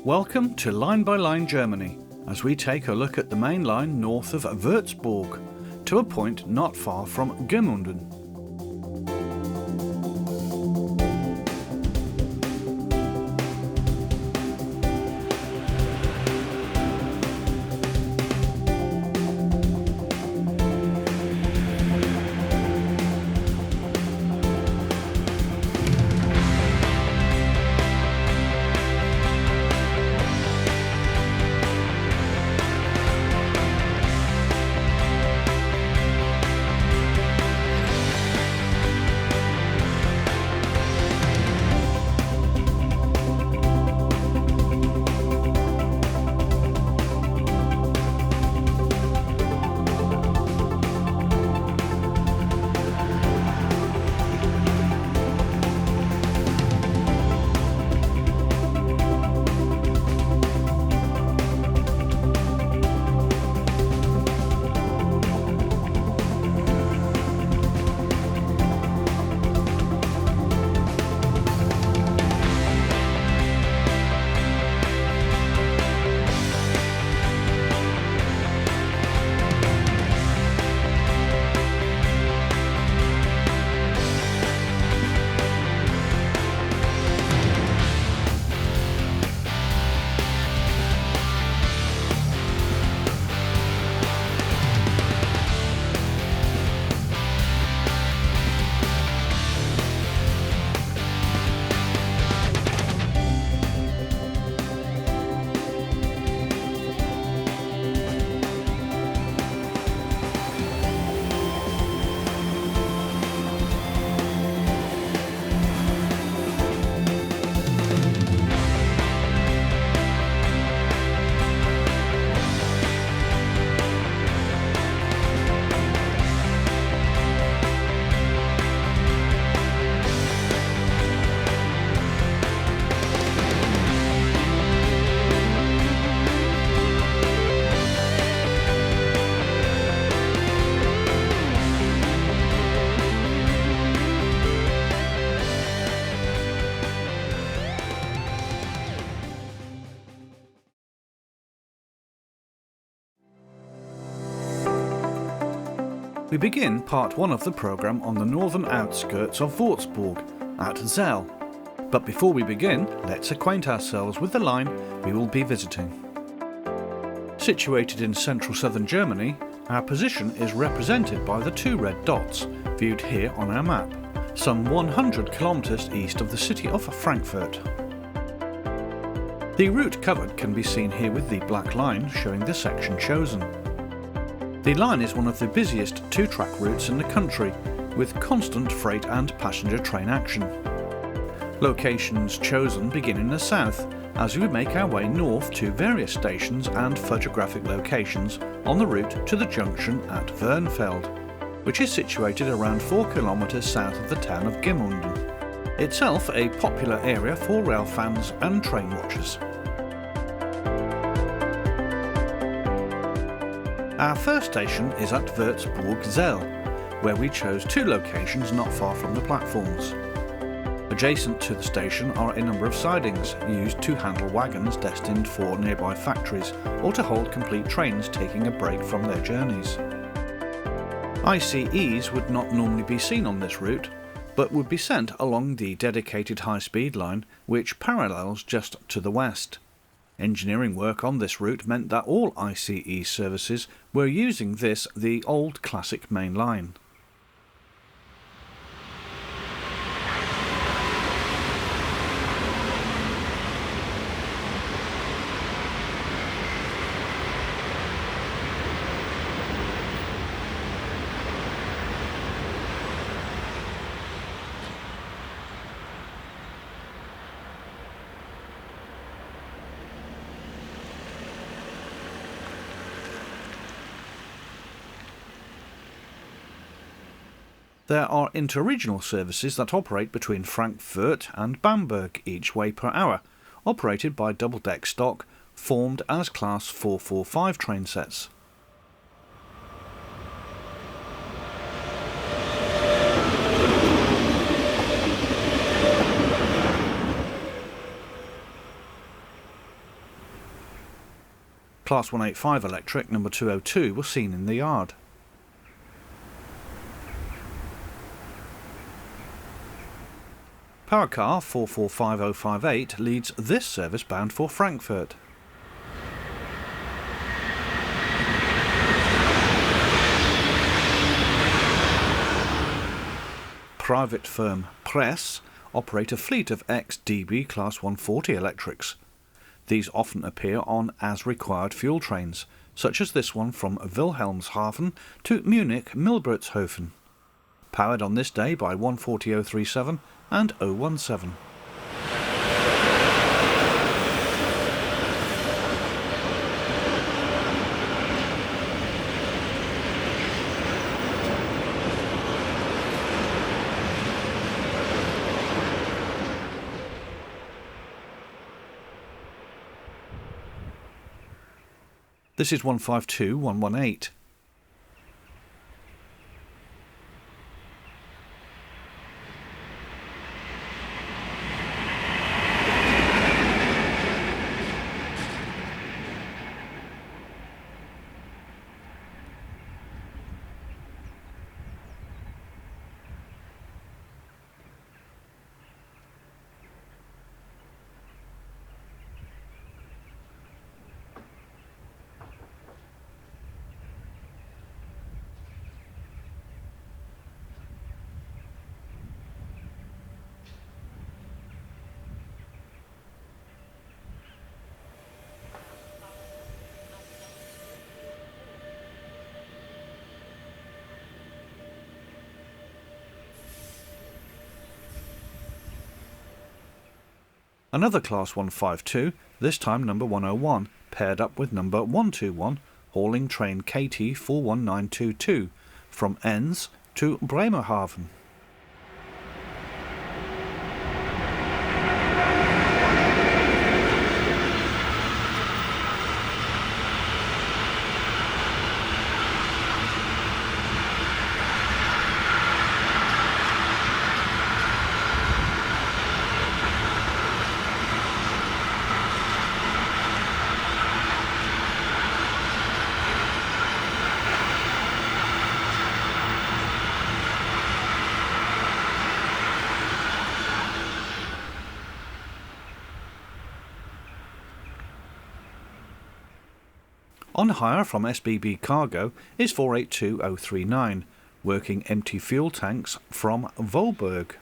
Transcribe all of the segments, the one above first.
Welcome to Line by Line Germany, as we take a look at the main line north of Würzburg, to a point not far from Gemünden. We begin part 1 of the programme on the northern outskirts of Würzburg, at Zell. But before we begin, let's acquaint ourselves with the line we will be visiting. Situated in central southern Germany, our position is represented by the 2 red dots, viewed here on our map, some 100 kilometres east of the city of Frankfurt. The route covered can be seen here with the black line showing the section chosen. The line is one of the busiest 2-track routes in the country, with constant freight and passenger train action. Locations chosen begin in the south, as we make our way north to various stations and photographic locations on the route to the junction at Wernfeld, which is situated around 4 kilometres south of the town of Gemünden, itself a popular area for rail fans and train watchers. Our first station is at Würzburg Zell, where we chose 2 locations not far from the platforms. Adjacent to the station are a number of sidings used to handle wagons destined for nearby factories or to hold complete trains taking a break from their journeys. ICEs would not normally be seen on this route, but would be sent along the dedicated high-speed line which parallels just to the west. Engineering work on this route meant that all ICE services were using the old classic main line. There are interregional services that operate between Frankfurt and Bamberg each way per hour, operated by double-deck stock, formed as Class 445 train sets. Class 185 electric number 202 was seen in the yard. Power car 445058 leads this service bound for Frankfurt. Private firm Press operate a fleet of ex-DB Class 140 electrics. These often appear on as-required fuel trains, such as this one from Wilhelmshaven to Munich-Milbertshofen. Powered on this day by 140037 and 017. This is 152118. Another Class 152, this time number 101, paired up with number 121, hauling train KT 41922 from Enns to Bremerhaven. On hire from SBB Cargo is 482039, working empty fuel tanks from Vollberg.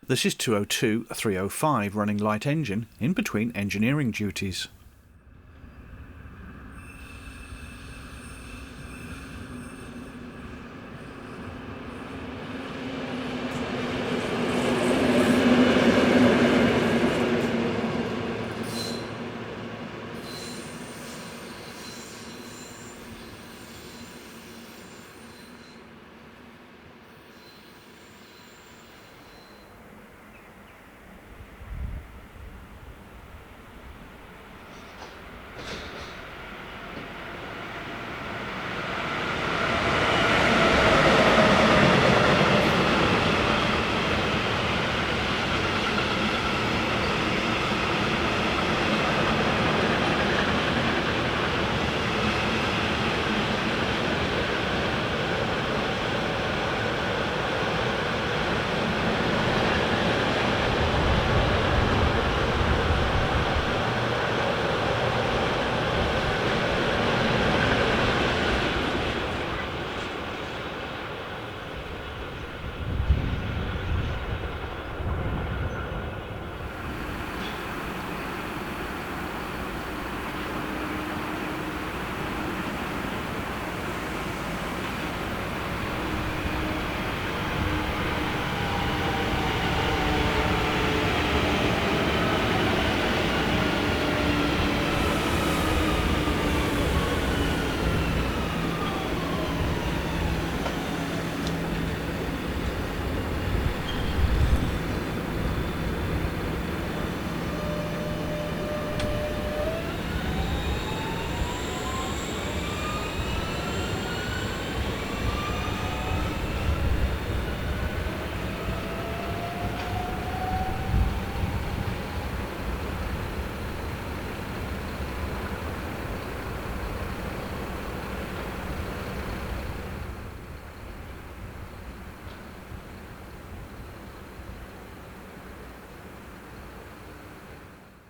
This is 202-305 running light engine in between engineering duties.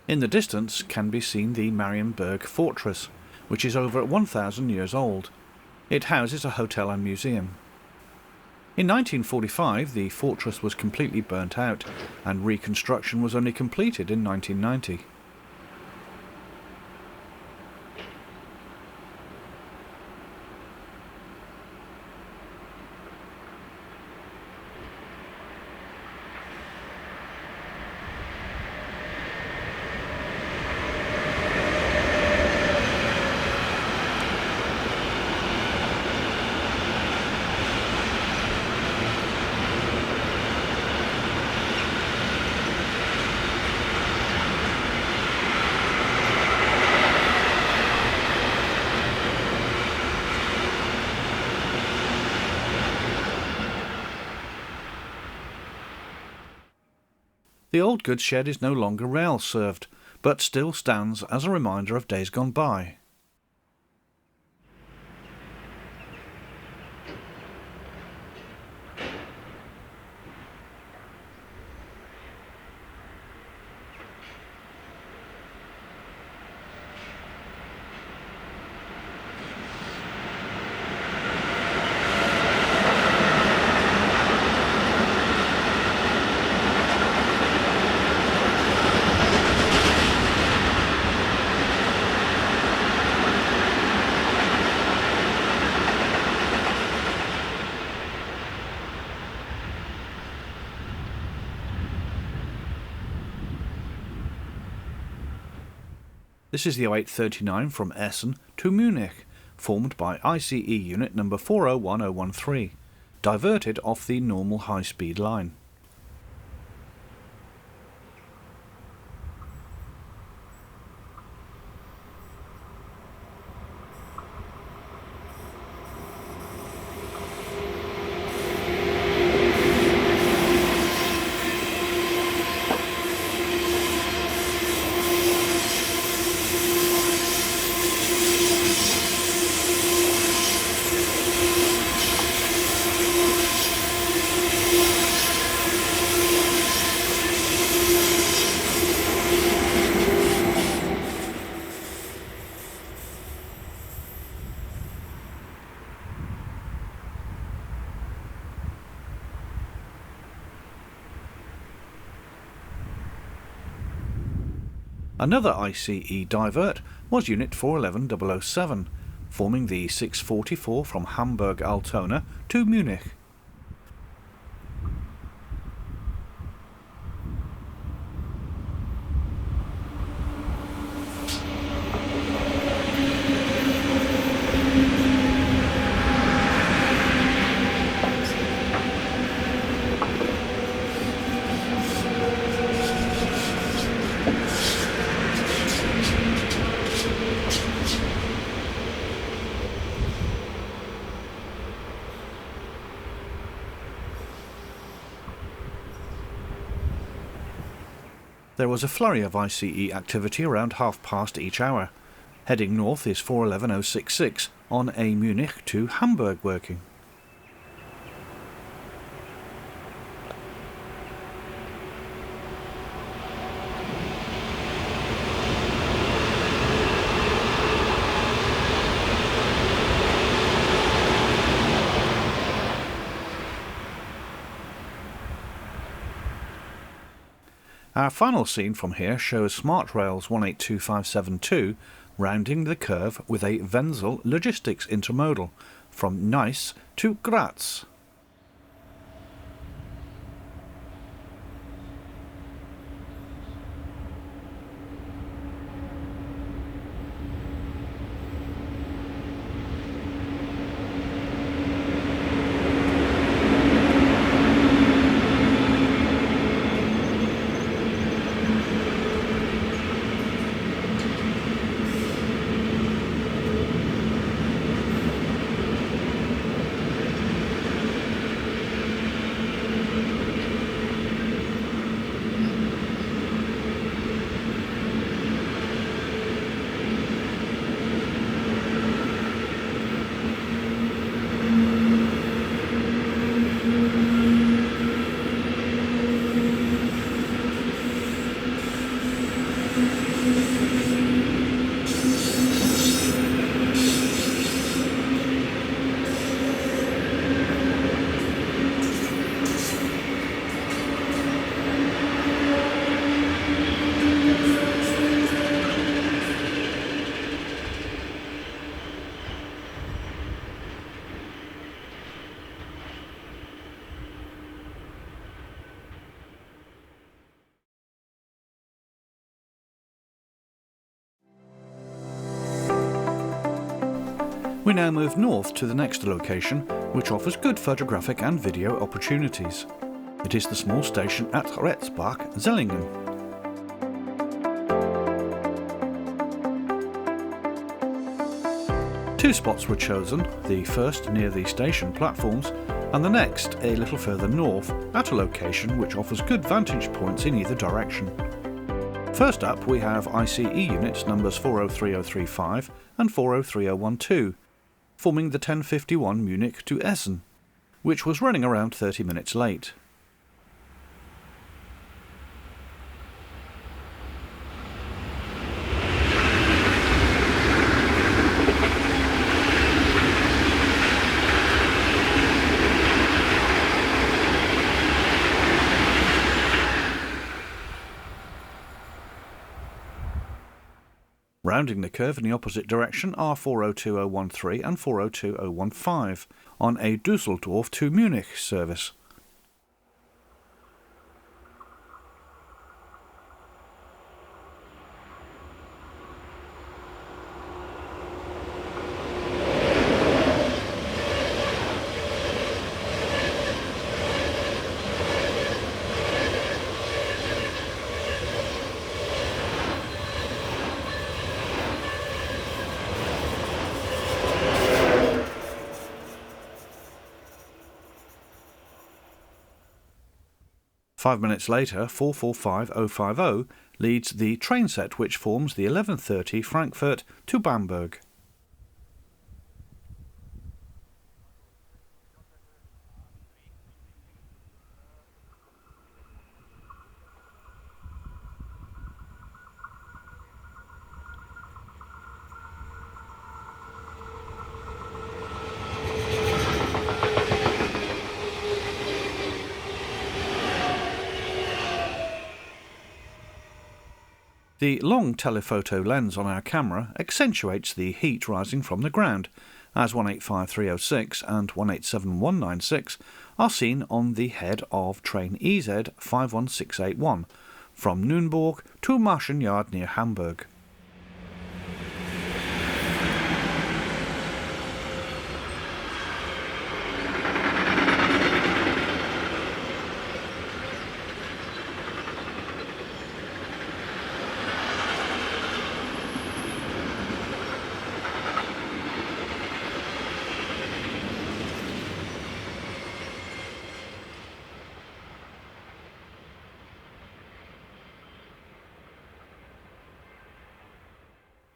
In the distance can be seen the Marienburg Fortress, which is over 1,000 years old. It houses a hotel and museum. In 1945 the fortress was completely burnt out, and reconstruction was only completed in 1990. The old goods shed is no longer rail-served, but still stands as a reminder of days gone by. This is the 0839 from Essen to Munich, formed by ICE unit number 401013, diverted off the normal high-speed line. Another ICE divert was Unit 411007, forming the 644 from Hamburg-Altona to Munich. There was a flurry of ICE activity around past each hour. Heading north is 411066 on a Munich to Hamburg working. Our final scene from here shows Smart Rail's 182572 rounding the curve with a Wenzel logistics intermodal from Nice to Graz. We now move north to the next location, which offers good photographic and video opportunities. It is the small station at Retzbach, Zellingen. Two spots were chosen, the first near the station platforms, and the next a little further north, at a location which offers good vantage points in either direction. First up we have ICE units numbers 403035 and 403012, forming the 1051 Munich to Essen, which was running around 30 minutes late. Rounding the curve in the opposite direction are 402013 and 402015 on a Düsseldorf to Munich service. Five minutes later, 445050 leads the train set which forms the 11:30 Frankfurt to Bamberg. The long telephoto lens on our camera accentuates the heat rising from the ground, as 185306 and 187196 are seen on the head of train EZ 51681 from Nürnberg to Marschenjard near Hamburg.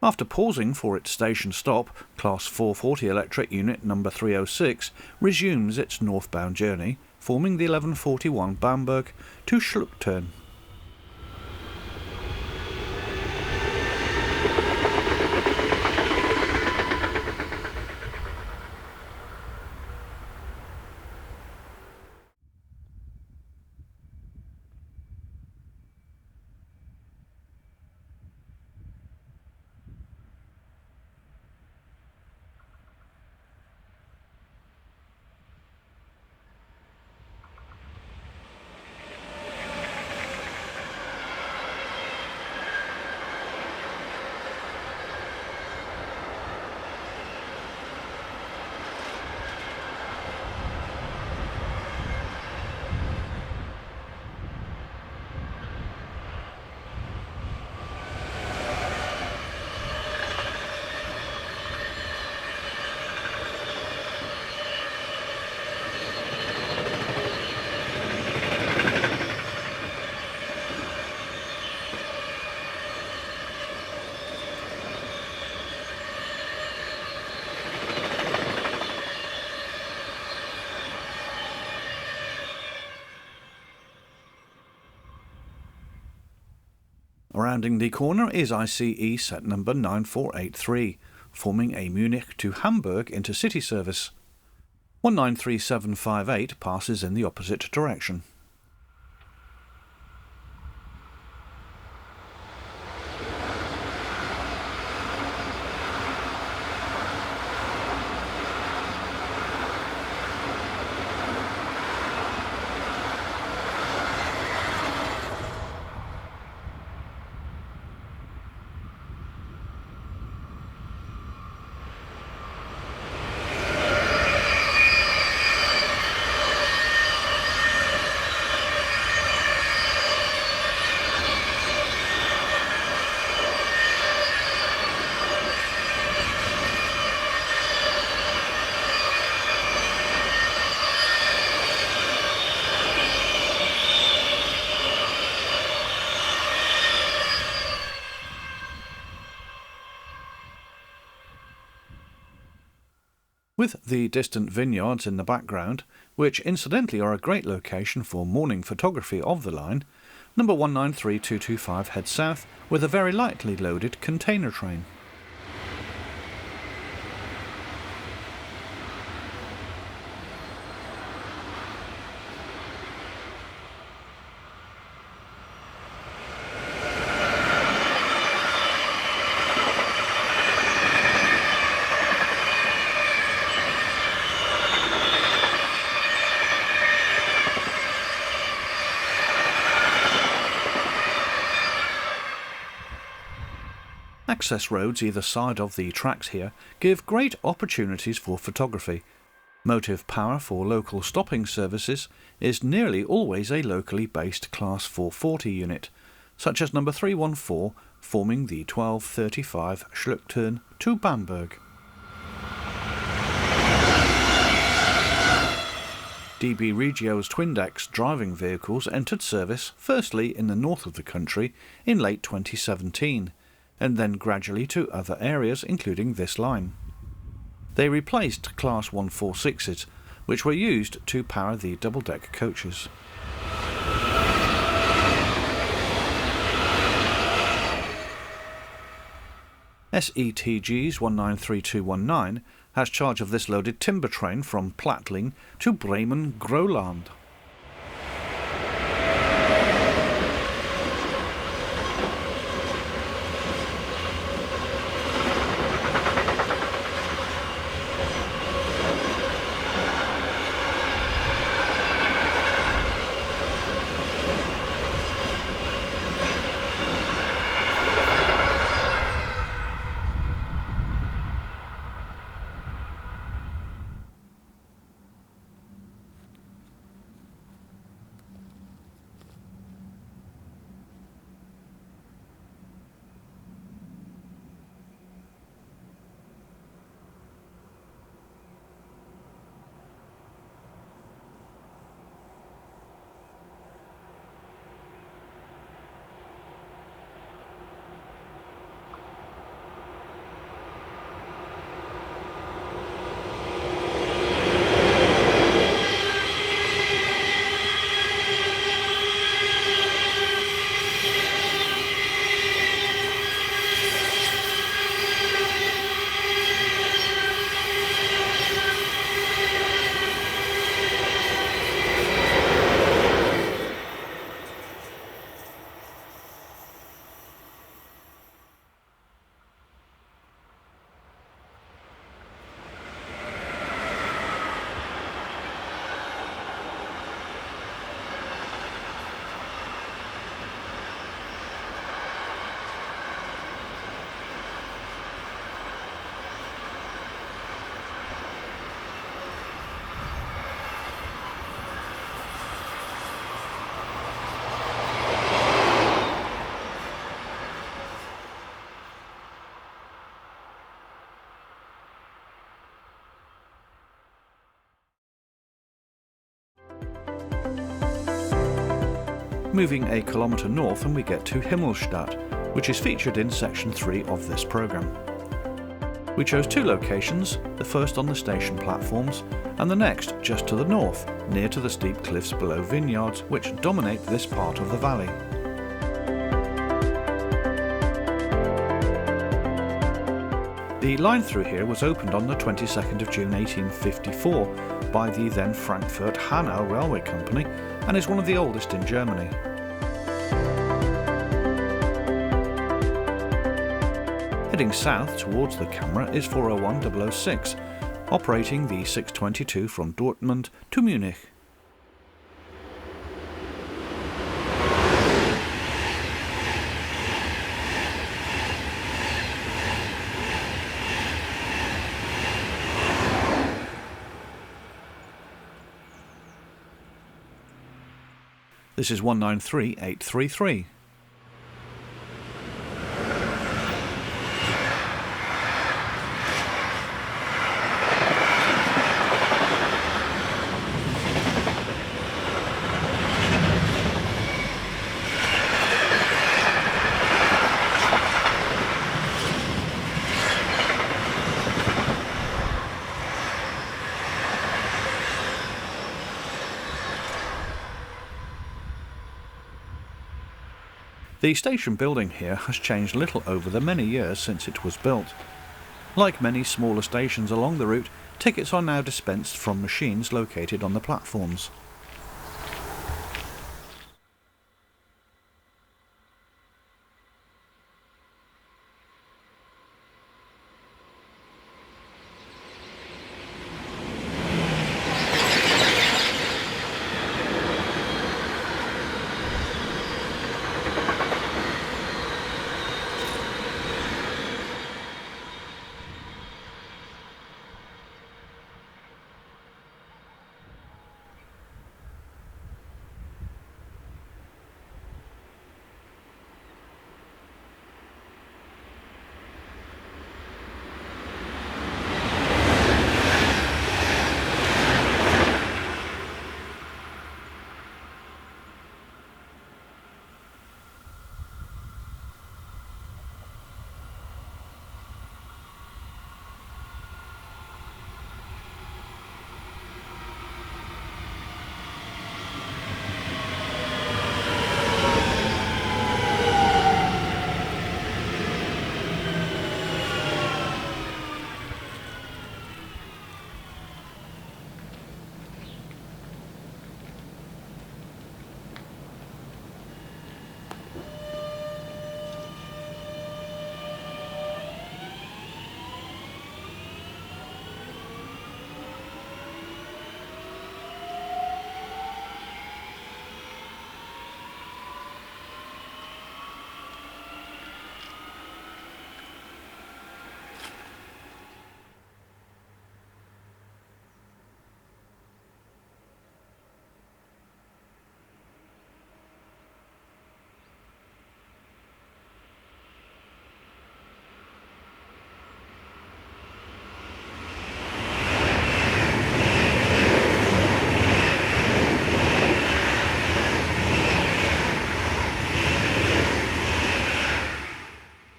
After pausing for its station stop, Class 440 electric unit number 306 resumes its northbound journey, forming the 1141 Bamberg to Schluchtern. Rounding the corner is ICE set number 9483, forming a Munich to Hamburg intercity service. 193758 passes in the opposite direction. With the distant vineyards in the background, which incidentally are a great location for morning photography of the line, number 193225 heads south with a very lightly loaded container train. Access roads either side of the tracks here give great opportunities for photography. Motive power for local stopping services is nearly always a locally based Class 440 unit, such as number 314 forming the 1235 Schluckturn to Bamberg. DB Regio's twin-decks driving vehicles entered service firstly in the north of the country in late 2017, and then gradually to other areas including this line. They replaced Class 146s, which were used to power the double-deck coaches. SETG's 193219 has charge of this loaded timber train from Plattling to Bremen-Groland. Moving a kilometre north and we get to Himmelstadt, which is featured in section 3 of this programme. We chose two locations, the first on the station platforms and the next just to the north, near to the steep cliffs below vineyards which dominate this part of the valley. The line through here was opened on the 22nd of June 1854 by the then Frankfurt-Hanau Railway Company and is one of the oldest in Germany. Heading south towards the camera is 401006, operating the 622 from Dortmund to Munich. This is 193833. The station building here has changed little over the many years since it was built. Like many smaller stations along the route, tickets are now dispensed from machines located on the platforms.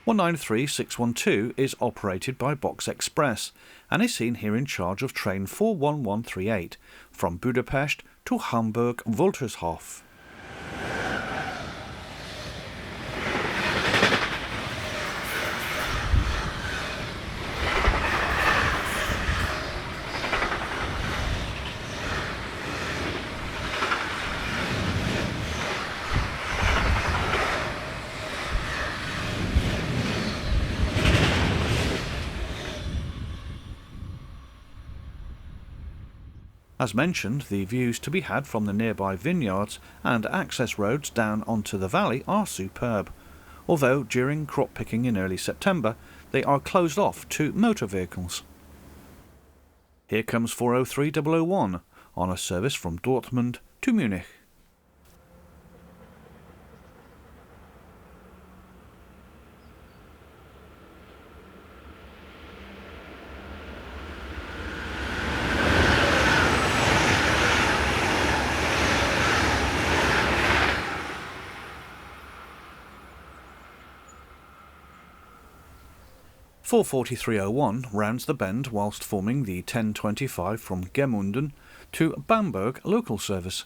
(193-612) is operated by Box Express and is seen here in charge of train 41138 from Budapest to Hamburg-Woltershof. As mentioned, the views to be had from the nearby vineyards and access roads down onto the valley are superb, although during crop picking in early September they are closed off to motor vehicles. Here comes 403001 on a service from Dortmund to Munich. (44301) rounds the bend whilst forming the 1025 from Gemünden to Bamberg local service.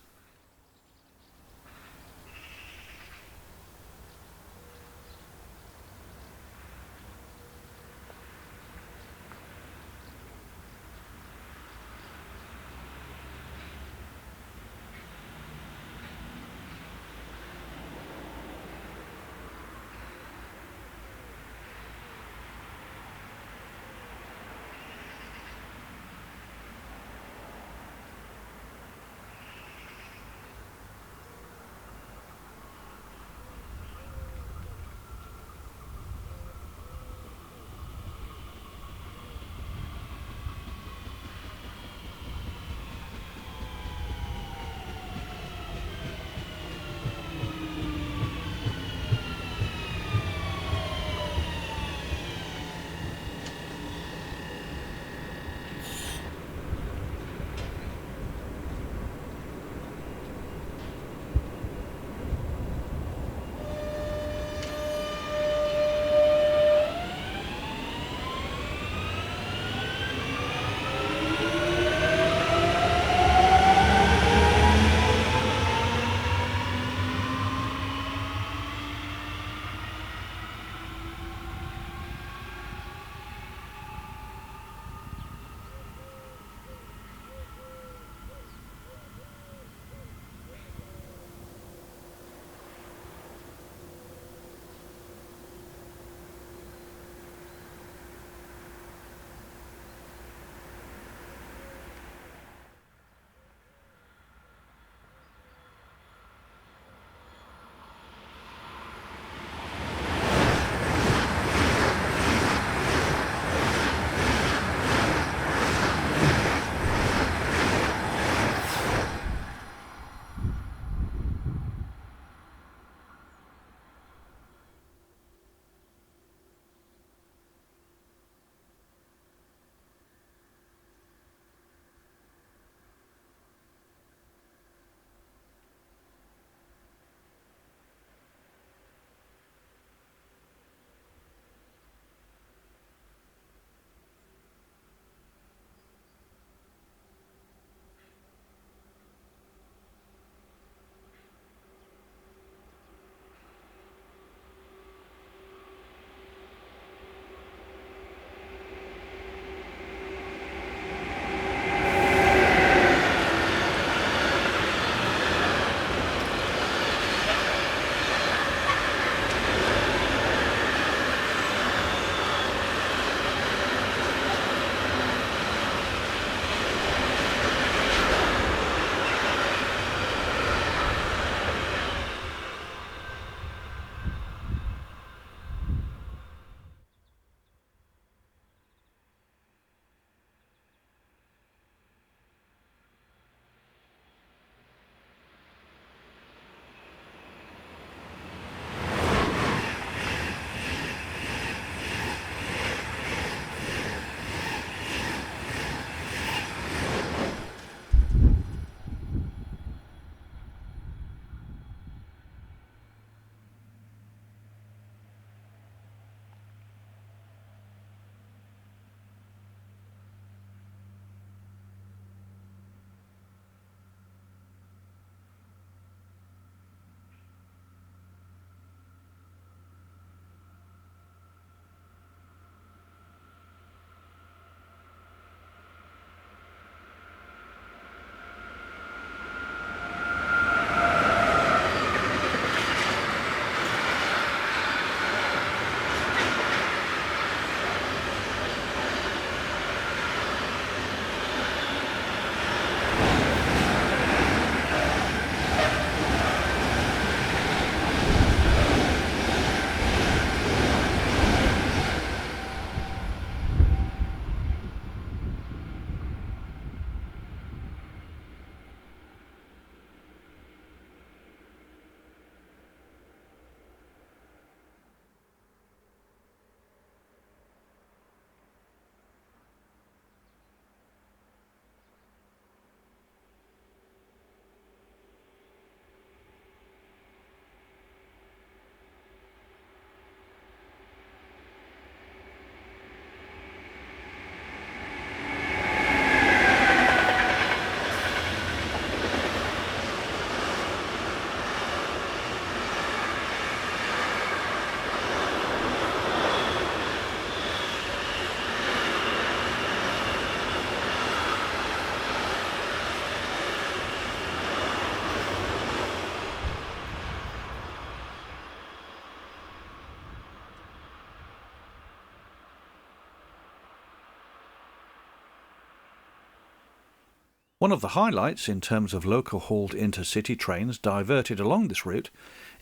One of the highlights in terms of local-hauled intercity trains diverted along this route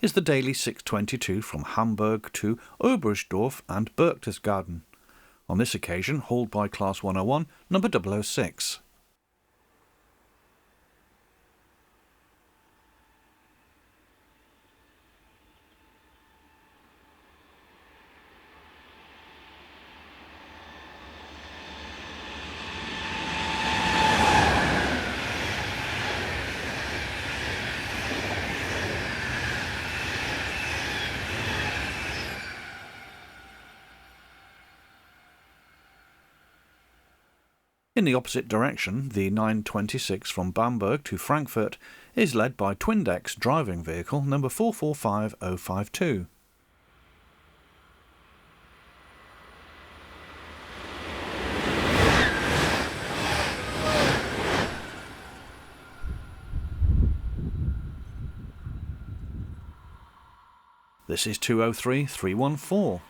is the daily 622 from Hamburg to Oberstdorf and Berchtesgaden, on this occasion hauled by Class 101, number 006. In the opposite direction, the 926 from Bamberg to Frankfurt is led by Twindex driving vehicle number 445052. This is 203314.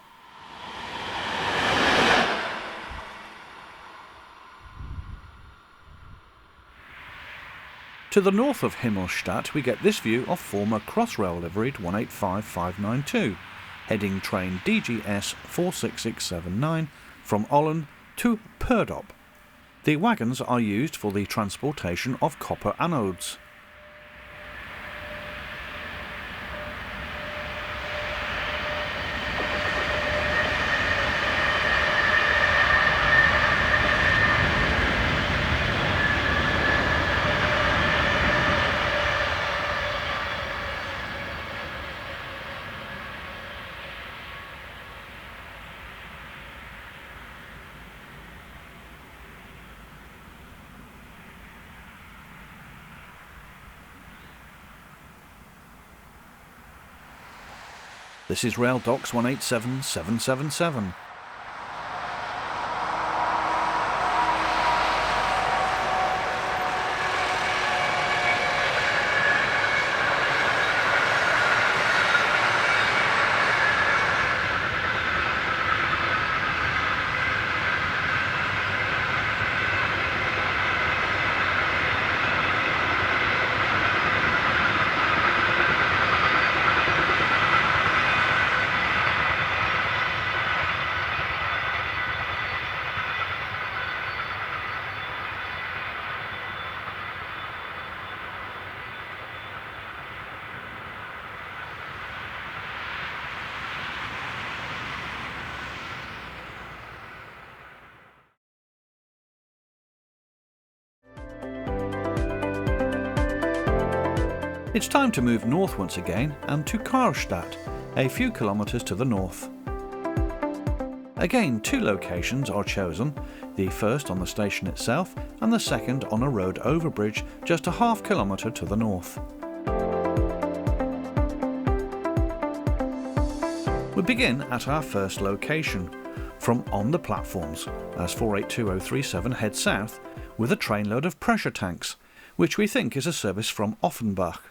To the north of Himmelstadt we get this view of former Crossrail liveried 185592, heading train DGS 46679 from Ollen to Perdop. The wagons are used for the transportation of copper anodes. This is Rail Docks 187777. It's time to move north once again and to Karlstadt, a few kilometres to the north. Again, two locations are chosen, the first on the station itself and the second on a road overbridge just a half kilometre to the north. We begin at our first location, from on the platforms, as 482037 heads south with a trainload of pressure tanks, which we think is a service from Offenbach.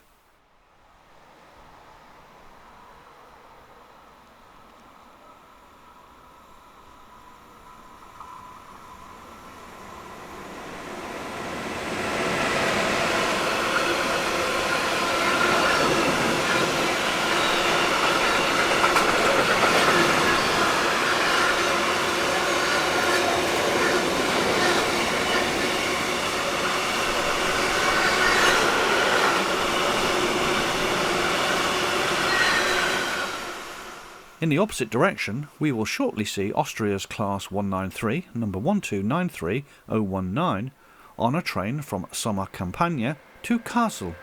In the opposite direction, we will shortly see Austria's Class 193, number 1293019, on a train from Sommerkampagne to Kassel.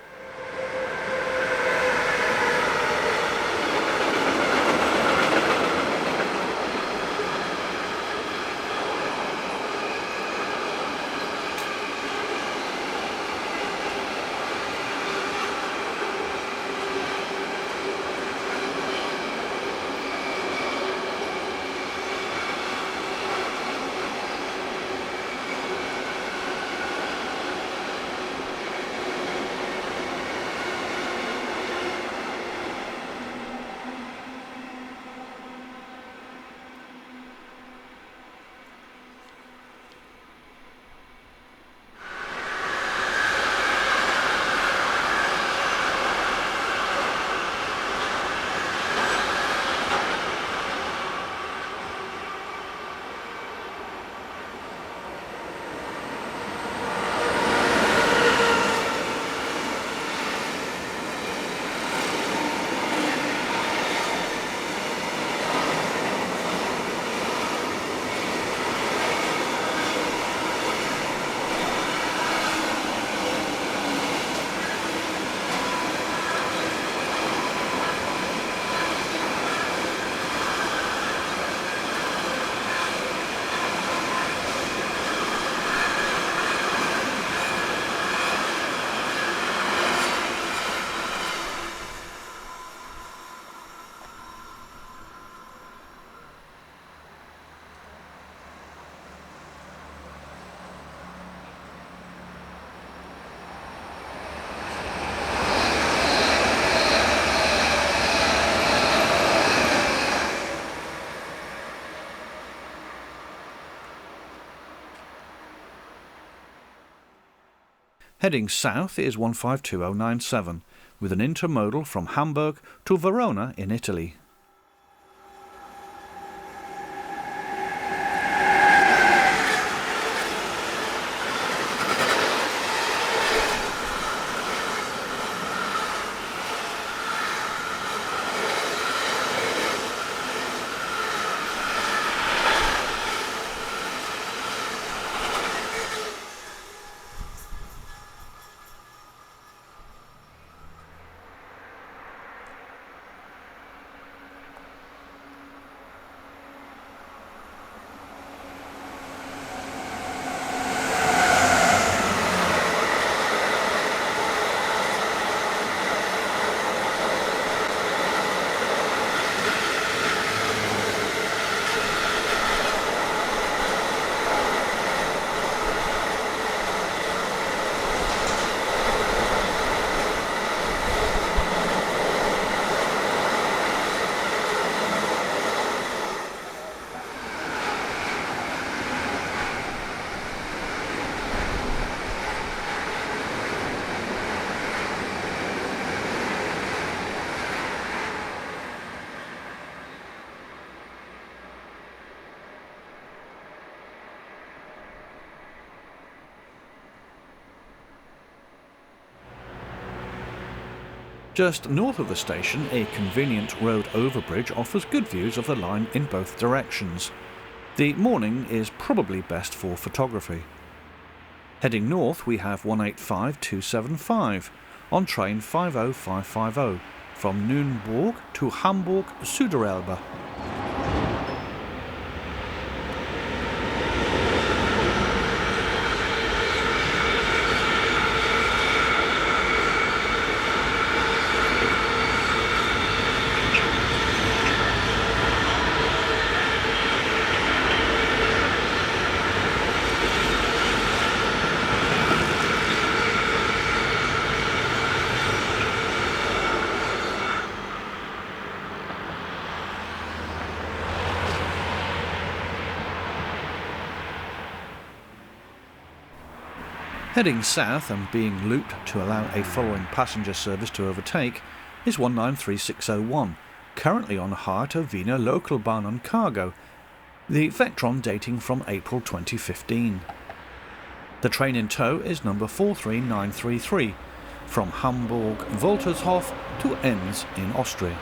Heading south is 152097, with an intermodal from Hamburg to Verona in Italy. Just north of the station, a convenient road overbridge offers good views of the line in both directions. The morning is probably best for photography. Heading north we have 185275 on train 50550 from Nürnberg to Hamburg Süderelbe. Heading south and being looped to allow a following passenger service to overtake is 193601, currently on Haar to Wiener Lokalbahn and cargo, the Vectron dating from April 2015. The train in tow is number 43933, from Hamburg Woltershof to Enns in Austria.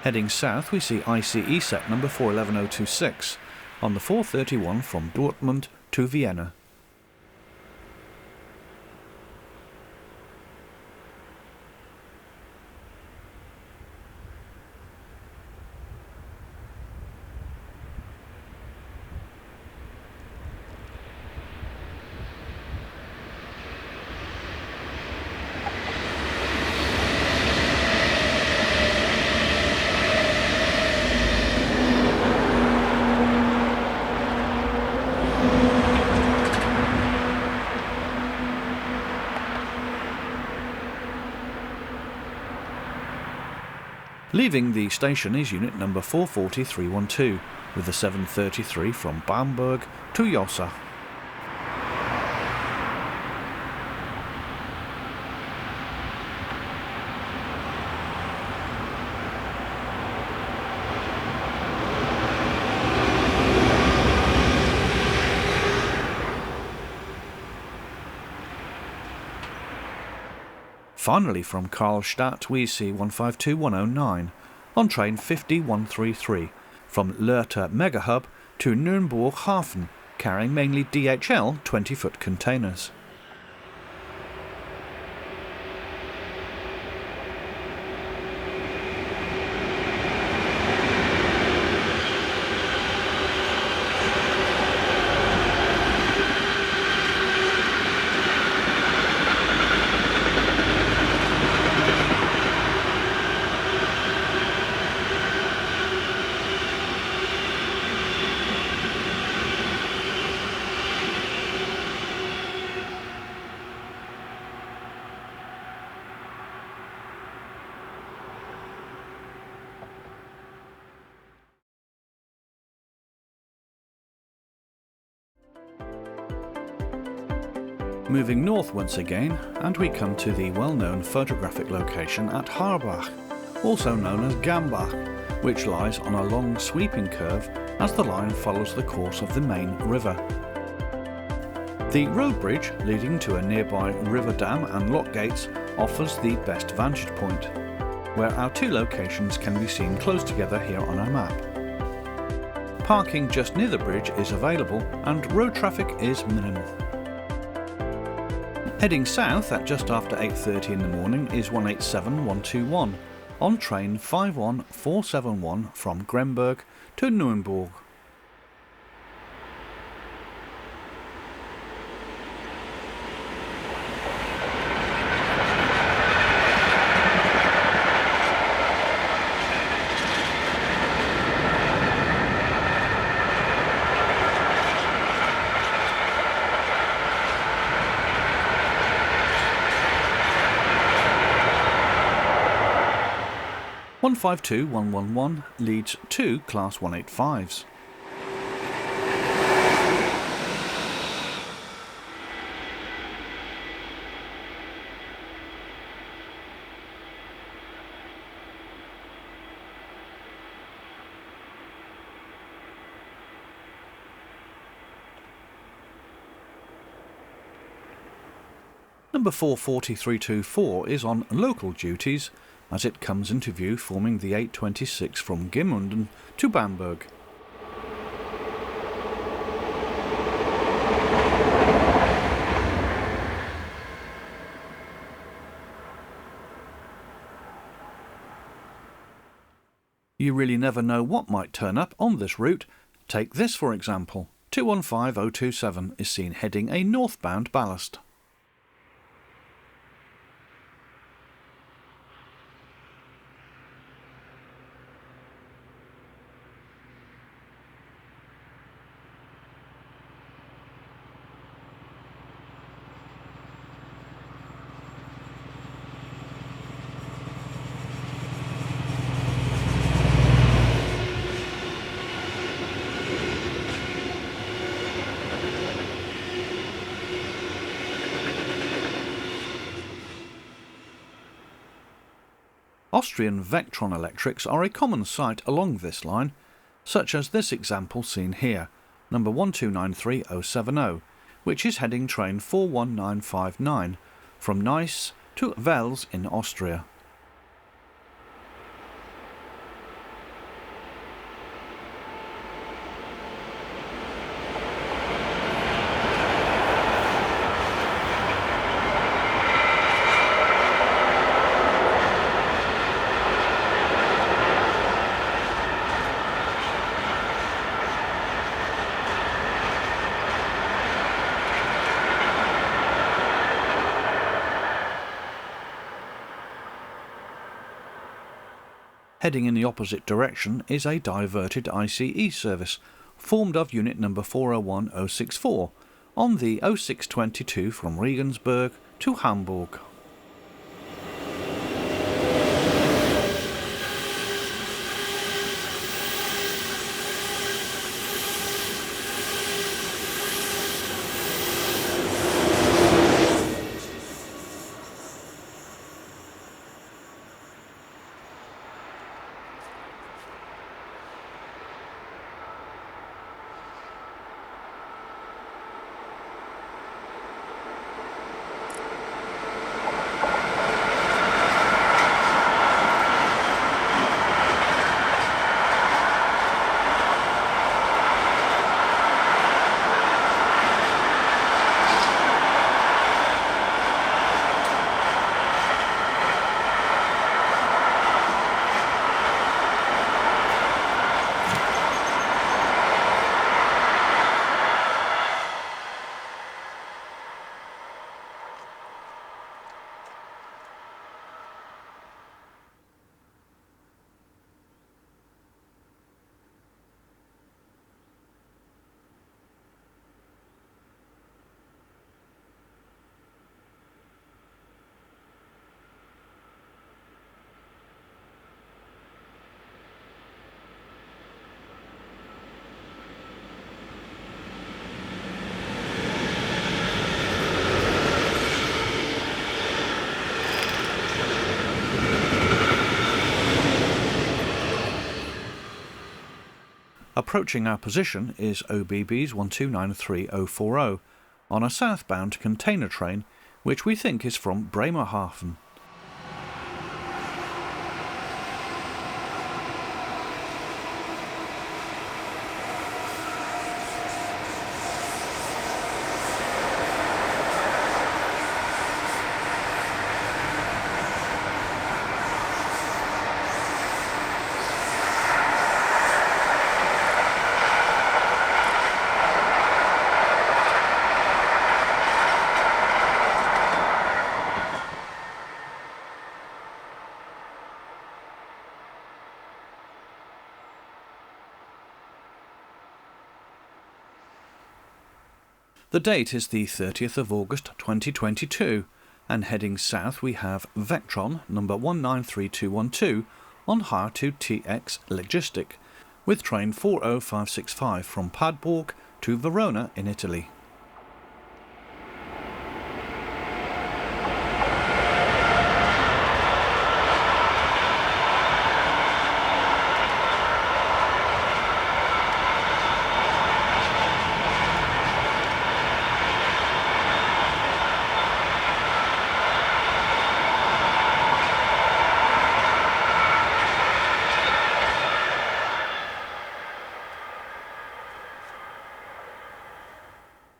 Heading south we see ICE set number 411026 on the 431 from Dortmund to Vienna. Leaving the station is unit number 440312 with the 733 from Bamberg to Jossa. Finally, from Karlstadt we see 152109 on train 50133 from Lehrter Megahub to Nürnberg Hafen, carrying mainly DHL 20-foot containers. Moving north once again, and we come to the well-known photographic location at Harrbach, also known as Gambach, which lies on a long sweeping curve as the line follows the course of the main river. The road bridge leading to a nearby river dam and lock gates offers the best vantage point, where our two locations can be seen close together here on our map. Parking just near the bridge is available and road traffic is minimal. Heading south at just after 8:30 in the morning is 187121 on train 51471 from Gremberg to Nürnberg. One 152111 leads two Class 185s. Number 44324 is on local duties as it comes into view forming the 826 from Gemünden to Bamberg. You really never know what might turn up on this route. Take this for example. 215027 is seen heading a northbound ballast. Austrian Vectron electrics are a common sight along this line, such as this example seen here, number 1293070, which is heading train 41959 from Nice to Wels in Austria. Heading in the opposite direction is a diverted ICE service, formed of unit number 401064, on the 0622 from Regensburg to Hamburg. Approaching our position is OBB's 1293040 on a southbound container train which we think is from Bremerhaven. The date is the 30th of August 2022, and heading south we have Vectron number 193212 on hire to TX Logistic, with train 40565 from Padborg to Verona in Italy.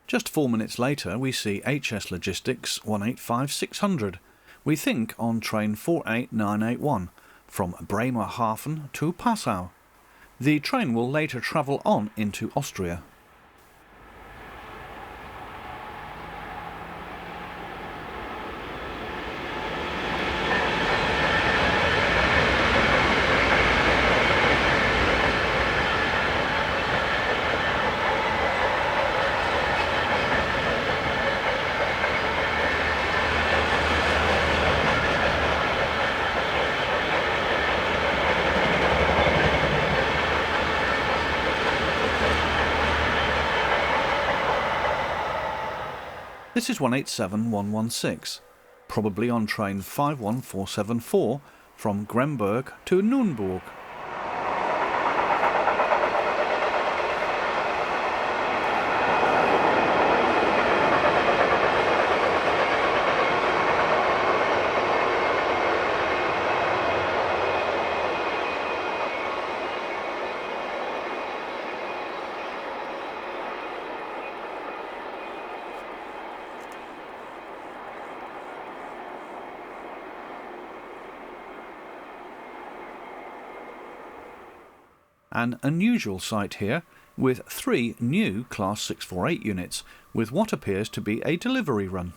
Just 4 minutes later we see HS Logistics 185600, we think on train 48981, from Bremerhaven to Passau. The train will later travel on into Austria. This is 187116, probably on train 51474 from Gremberg to Nürnberg. An unusual sight here, with 3 new Class 648 units, with what appears to be a delivery run.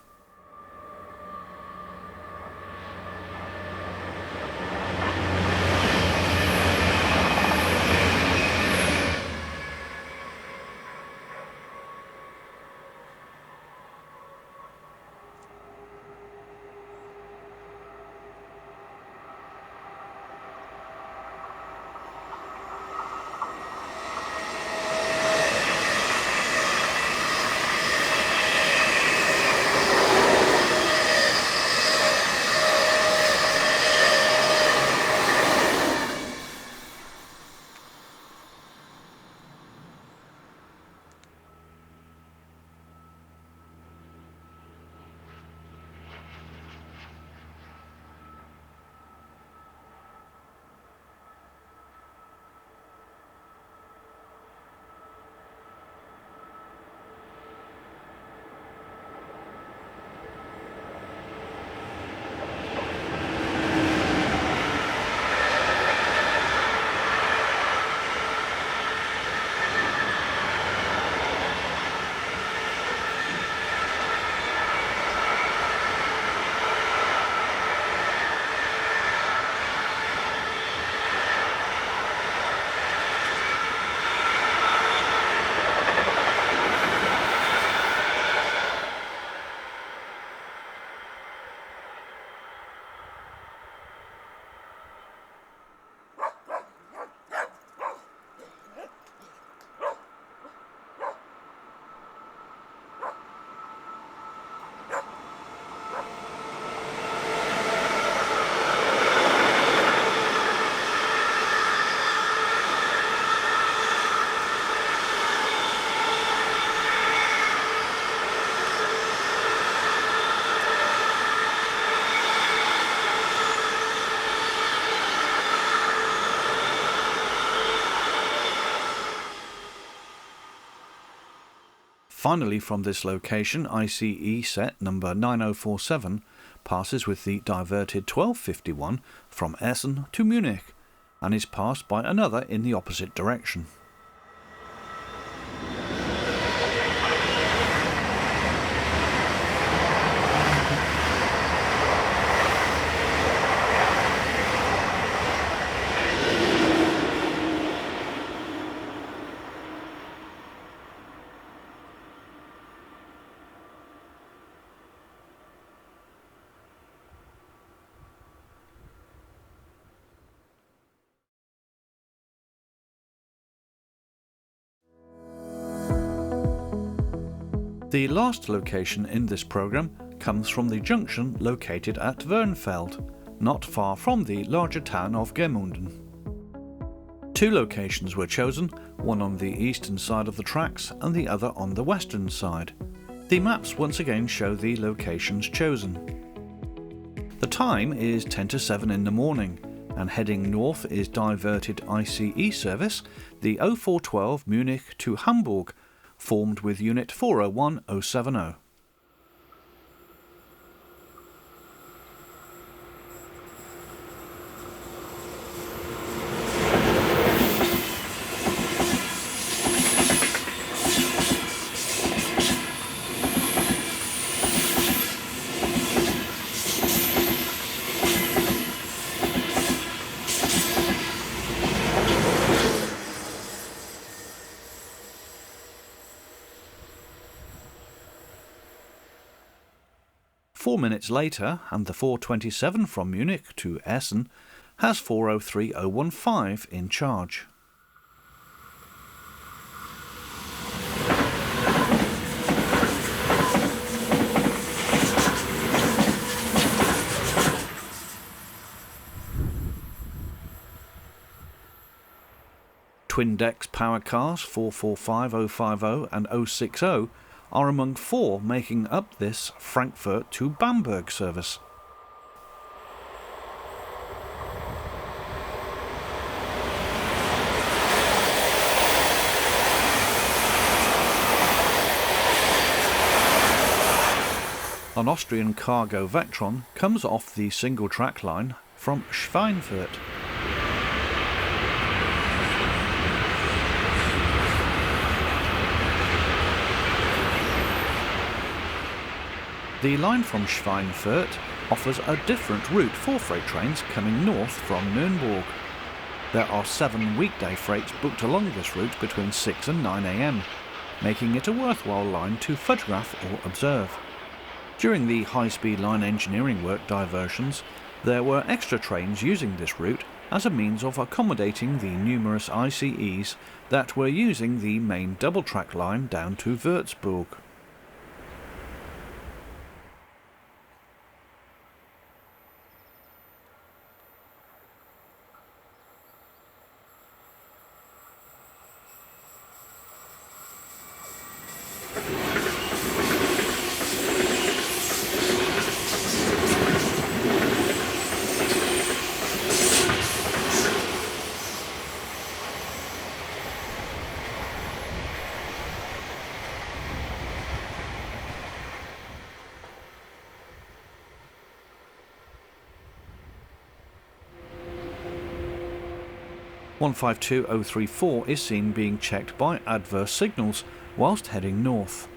Finally, from this location, ICE set number 9047 passes with the diverted 1251 from Essen to Munich and is passed by another in the opposite direction. The last location in this program comes from the junction located at Wernfeld, not far from the larger town of Gemünden. Two locations were chosen, one on the eastern side of the tracks and the other on the western side. The maps once again show the locations chosen. The time is 10 to 7 in the morning, and heading north is diverted ICE service, the 0412 Munich to Hamburg, formed with Unit 401070. Four minutes later, and the 427 from Munich to Essen has 403015 in charge. Twin-Dex power cars 445050 and 060 are among four making up this Frankfurt to Bamberg service. An Austrian cargo Vectron comes off the single track line from Schwienfurt. The line from Schwienfurt offers a different route for freight trains coming north from Nürnberg. There are 7 weekday freights booked along this route between 6 and 9 am, making it a worthwhile line to photograph or observe. During the high-speed line engineering work diversions, there were extra trains using this route as a means of accommodating the numerous ICEs that were using the main double-track line down to Würzburg. One 152034 is seen being checked by adverse signals whilst heading north.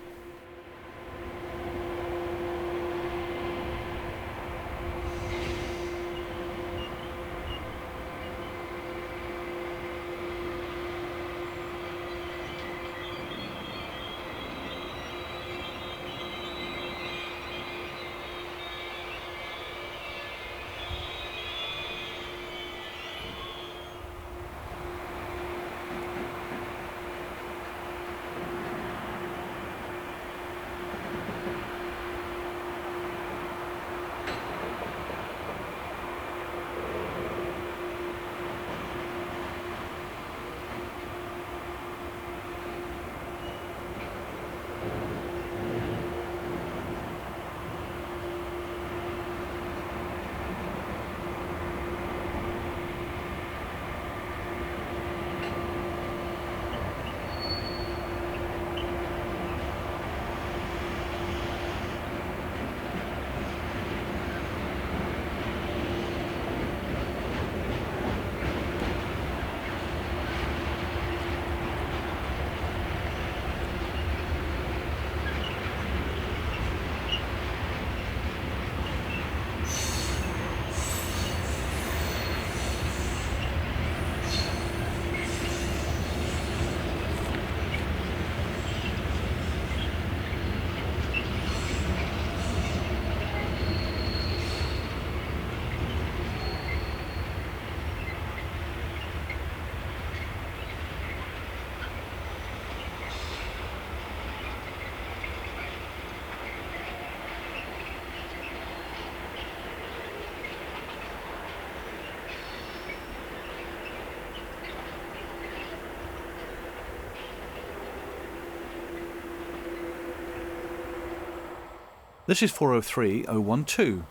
This is 403012.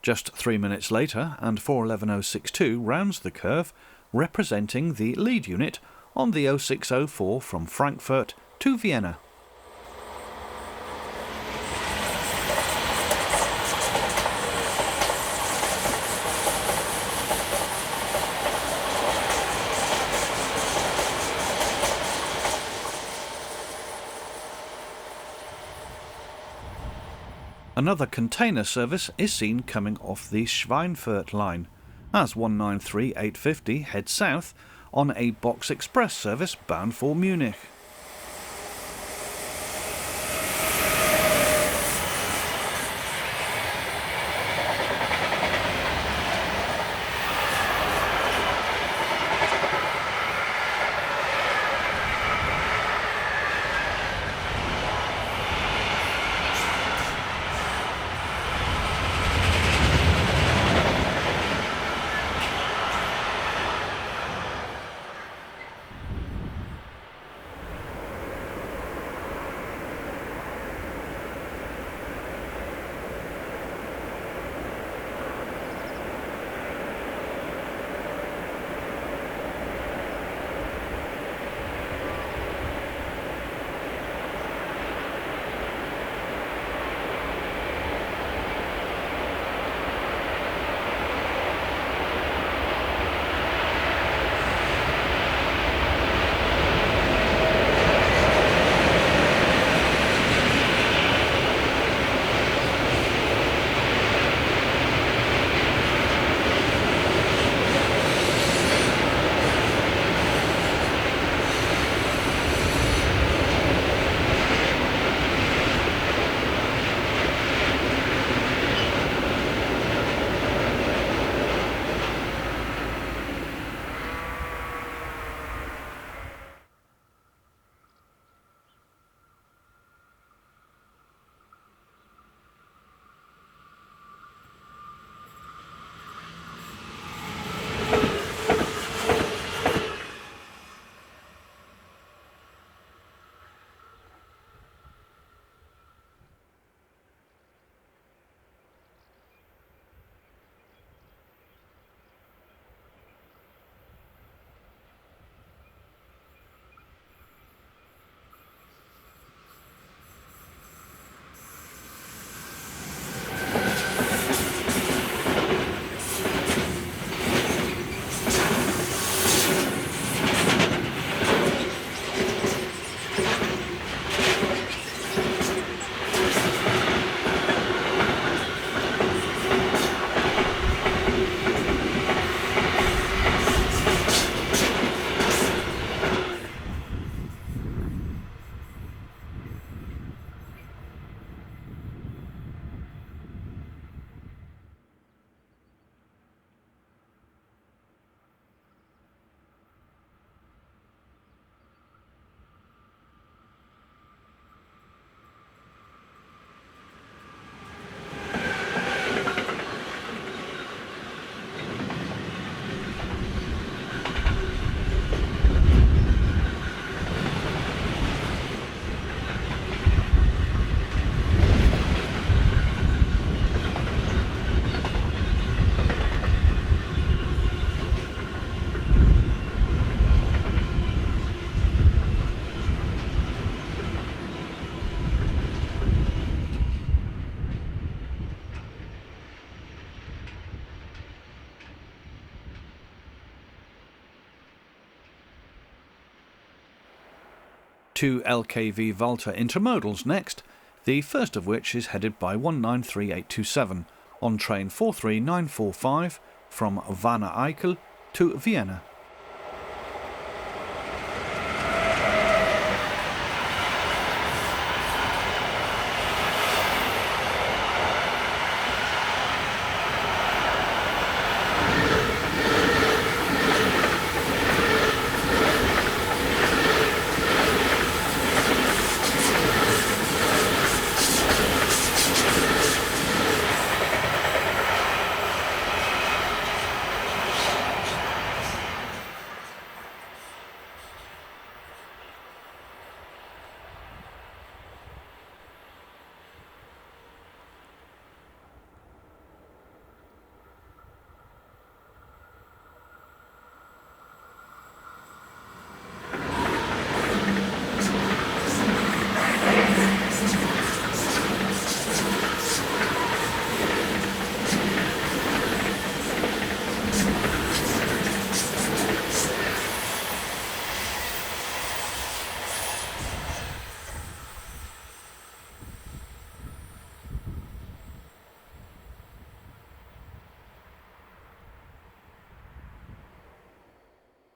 Just 3 minutes later, and 411062 rounds the curve, representing the lead unit on the 0604 from Frankfurt to Vienna. Another container service is seen coming off the Schwienfurt line, as 193850 heads south on a box express service bound for Munich. Two LKV Valter intermodals next, the first of which is headed by 193827 on train 43945 from Warner Eickel to Vienna.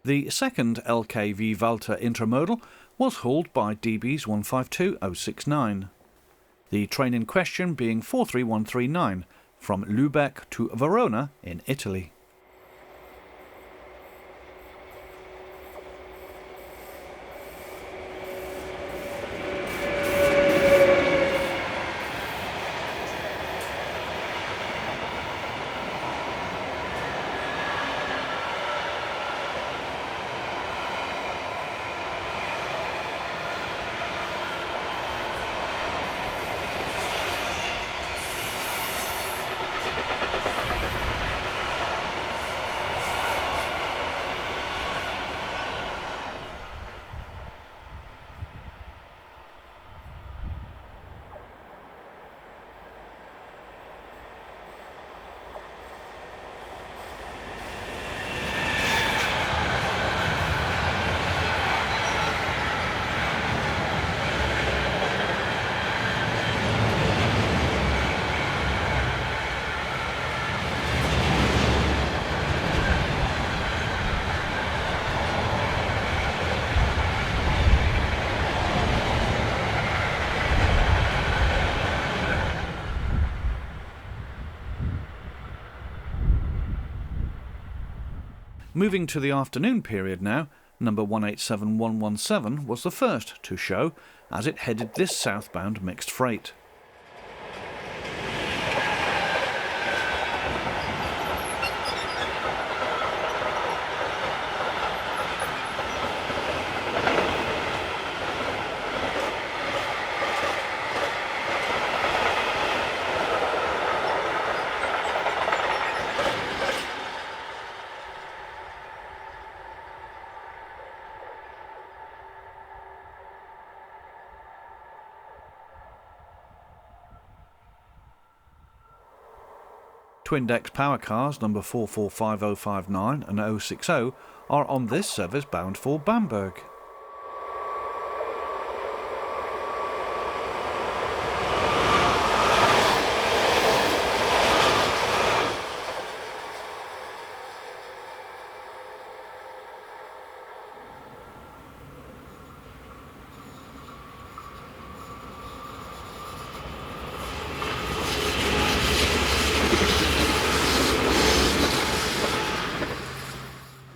The second LKV Walter intermodal was hauled by DB's 152069. The train in question being 43139 from Lübeck to Verona in Italy. Moving to the afternoon period now, number 187117 was the first to show as it headed this southbound mixed freight. Twin-deck power cars number 445059 and 060 are on this service bound for Bamberg.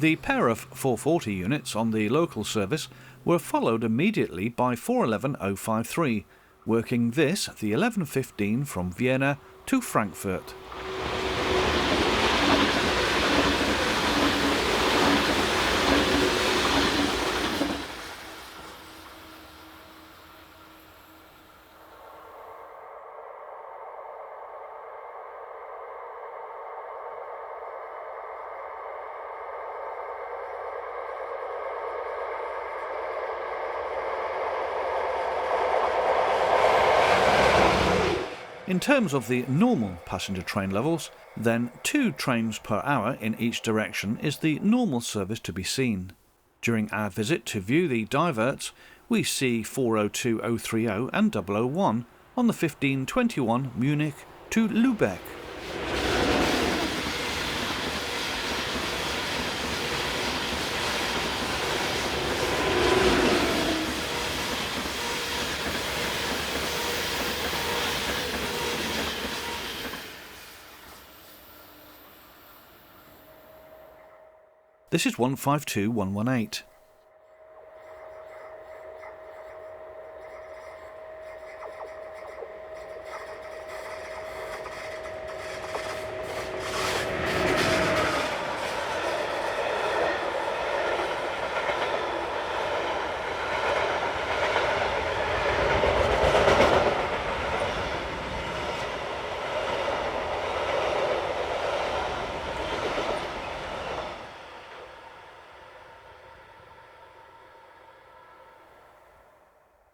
The pair of 440 units on the local service were followed immediately by 411053, working this, the 1115 from Vienna to Frankfurt. In terms of the normal passenger train levels, then 2 trains per hour in each direction is the normal service to be seen. During our visit to view the diverts, we see 402030 and 001 on the 1521 Munich to Lübeck. This is 152118.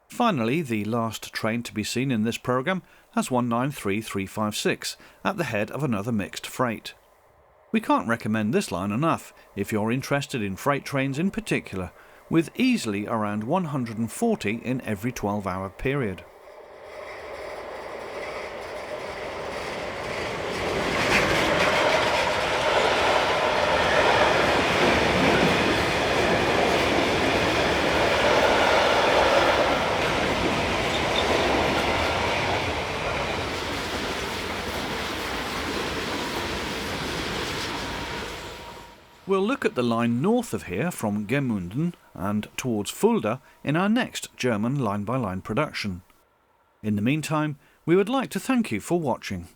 Finally, the last train to be seen in this programme has 193356 at the head of another mixed freight. We can't recommend this line enough if you're interested in freight trains in particular, with easily around 140 in every 12-hour period. We'll look at the line north of here from Gemünden and towards Fulda in our next German line-by-line production. In the meantime, we would like to thank you for watching.